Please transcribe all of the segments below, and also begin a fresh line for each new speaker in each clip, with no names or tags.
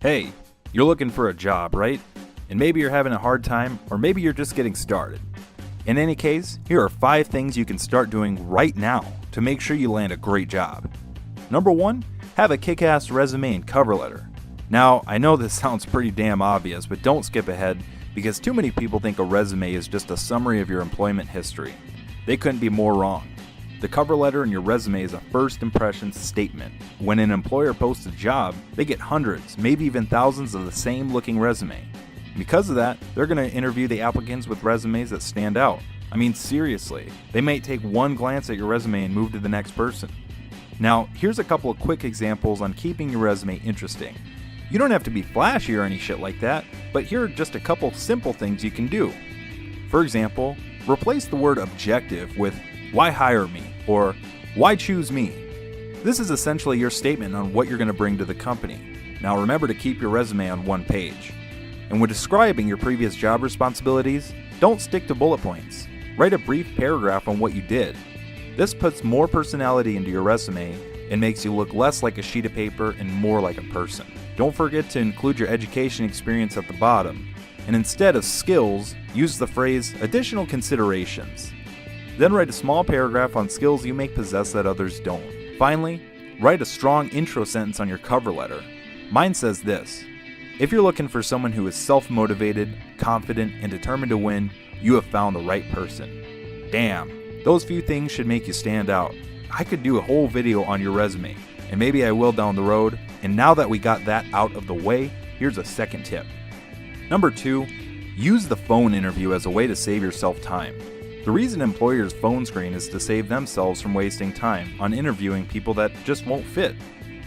Hey, you're looking for a job, right? And maybe you're having a hard time, or maybe you're just getting started. In any case, here are 5 things you can start doing right now to make sure you land a great job. Number 1, have a kick-ass resume and cover letter. Now, I know this sounds pretty damn obvious, but don't skip ahead because too many people think a resume is just a summary of your employment history. They couldn't be more wrong. The cover letter in your resume is a first impressions statement. When an employer posts a job, they get hundreds, maybe even thousands of the same looking resume. Because of that, they're going to interview the applicants with resumes that stand out. I mean, seriously, they might take one glance at your resume and move to the next person. Now, here's a couple of quick examples on keeping your resume interesting. You don't have to be flashy or any shit like that, but here are just a couple simple things you can do. For example, replace the word objective with "why hire me?" or "why choose me?" This is essentially your statement on what you're going to bring to the company. Now remember to keep your resume on one page. And when describing your previous job responsibilities, don't stick to bullet points. Write a brief paragraph on what you did. This puts more personality into your resume and makes you look less like a sheet of paper and more like a person. Don't forget to include your education experience at the bottom. And instead of skills, use the phrase additional considerations. Then write a small paragraph on skills you may possess that others don't. Finally, write a strong intro sentence on your cover letter. Mine says this: if you're looking for someone who is self-motivated, confident, and determined to win, you have found the right person. Damn, those few things should make you stand out. I could do a whole video on your resume, and maybe I will down the road. And now that we got that out of the way, here's a second tip. Number 2, use the phone interview as a way to save yourself time. The reason employers phone screen is to save themselves from wasting time on interviewing people that just won't fit.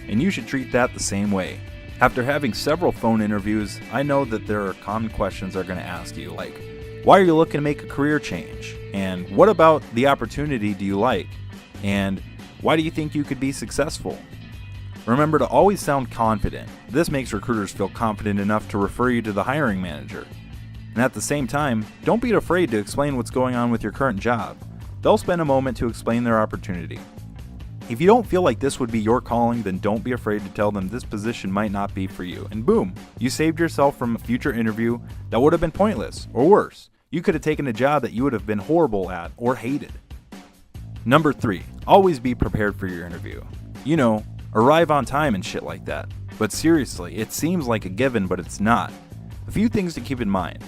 And you should treat that the same way. After having several phone interviews, I know that there are common questions they're going to ask you, like, why are you looking to make a career change? And what about the opportunity do you like? And why do you think you could be successful? Remember to always sound confident. This makes recruiters feel confident enough to refer you to the hiring manager. And at the same time, don't be afraid to explain what's going on with your current job. They'll spend a moment to explain their opportunity. If you don't feel like this would be your calling, then don't be afraid to tell them this position might not be for you. And boom, you saved yourself from a future interview that would have been pointless, or worse, you could have taken a job that you would have been horrible at or hated. Number 3, always be prepared for your interview. You know, arrive on time and shit like that. But seriously, it seems like a given, but it's not. A few things to keep in mind.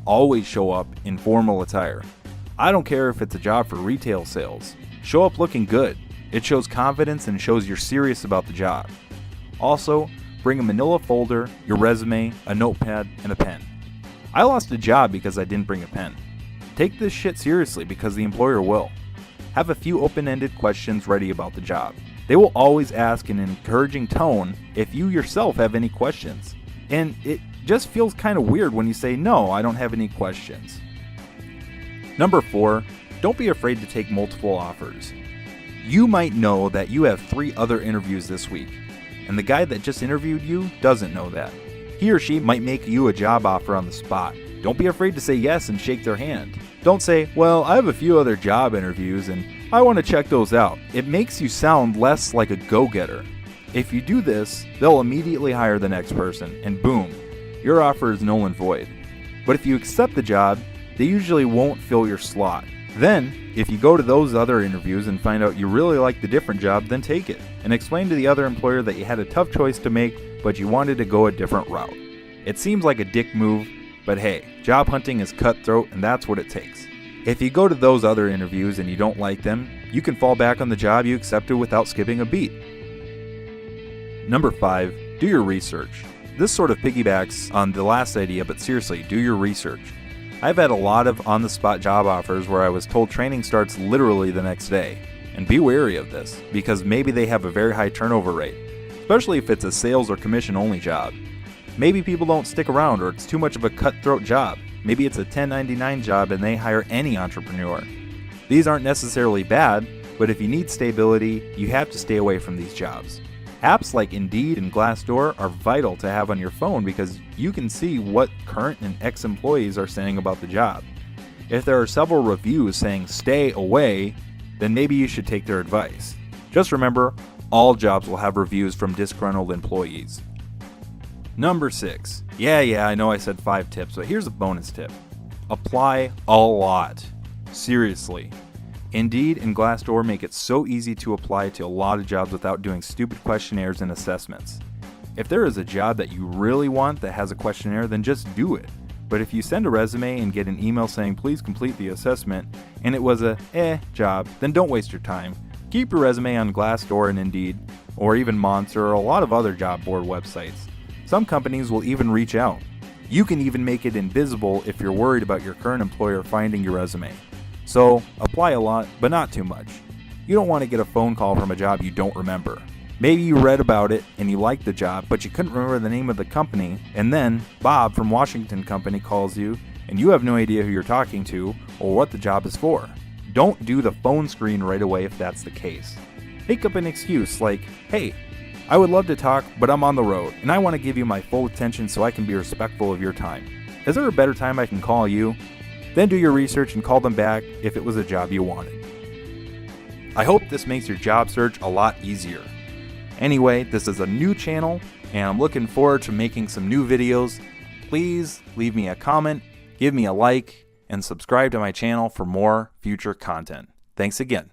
Always show up in formal attire. I don't care if it's a job for retail sales. Show up looking good. It shows confidence and shows you're serious about the job. Also, bring a manila folder, your resume, a notepad, and a pen. I lost a job because I didn't bring a pen. Take this shit seriously because the employer will. Have a few open-ended questions ready about the job. They will always ask in an encouraging tone if you yourself have any questions. And it just feels kind of weird when you say, no, I don't have any questions. Number 4, don't be afraid to take multiple offers. You might know that you have 3 other interviews this week, and the guy that just interviewed you doesn't know that. He or she might make you a job offer on the spot. Don't be afraid to say yes and shake their hand. Don't say, well, I have a few other job interviews and I want to check those out. It makes you sound less like a go-getter. If you do this, they'll immediately hire the next person, and boom, your offer is null and void. But if you accept the job, they usually won't fill your slot. Then, if you go to those other interviews and find out you really like the different job, then take it, and explain to the other employer that you had a tough choice to make, but you wanted to go a different route. It seems like a dick move, but hey, job hunting is cutthroat and that's what it takes. If you go to those other interviews and you don't like them, you can fall back on the job you accepted without skipping a beat. Number 5, do your research. This sort of piggybacks on the last idea, but seriously, do your research. I've had a lot of on-the-spot job offers where I was told training starts literally the next day. And be wary of this, because maybe they have a very high turnover rate, especially if it's a sales or commission-only job. Maybe people don't stick around, or it's too much of a cutthroat job. Maybe it's a 1099 job and they hire any entrepreneur. These aren't necessarily bad, but if you need stability, you have to stay away from these jobs. Apps like Indeed and Glassdoor are vital to have on your phone because you can see what current and ex-employees are saying about the job. If there are several reviews saying stay away, then maybe you should take their advice. Just remember, all jobs will have reviews from disgruntled employees. Number 6. Yeah, I know I said 5 tips, but here's a bonus tip. Apply a lot. Seriously. Indeed and Glassdoor make it so easy to apply to a lot of jobs without doing stupid questionnaires and assessments. If there is a job that you really want that has a questionnaire, then just do it. But if you send a resume and get an email saying please complete the assessment, and it was a job, then don't waste your time. Keep your resume on Glassdoor and Indeed, or even Monster or a lot of other job board websites. Some companies will even reach out. You can even make it invisible if you're worried about your current employer finding your resume. So, apply a lot, but not too much. You don't want to get a phone call from a job you don't remember. Maybe you read about it and you liked the job, but you couldn't remember the name of the company, and then Bob from Washington Company calls you, and you have no idea who you're talking to or what the job is for. Don't do the phone screen right away if that's the case. Make up an excuse like, hey, I would love to talk, but I'm on the road, and I want to give you my full attention so I can be respectful of your time. Is there a better time I can call you? Then do your research and call them back if it was a job you wanted. I hope this makes your job search a lot easier. Anyway, this is a new channel, and I'm looking forward to making some new videos. Please leave me a comment, give me a like, and subscribe to my channel for more future content. Thanks again.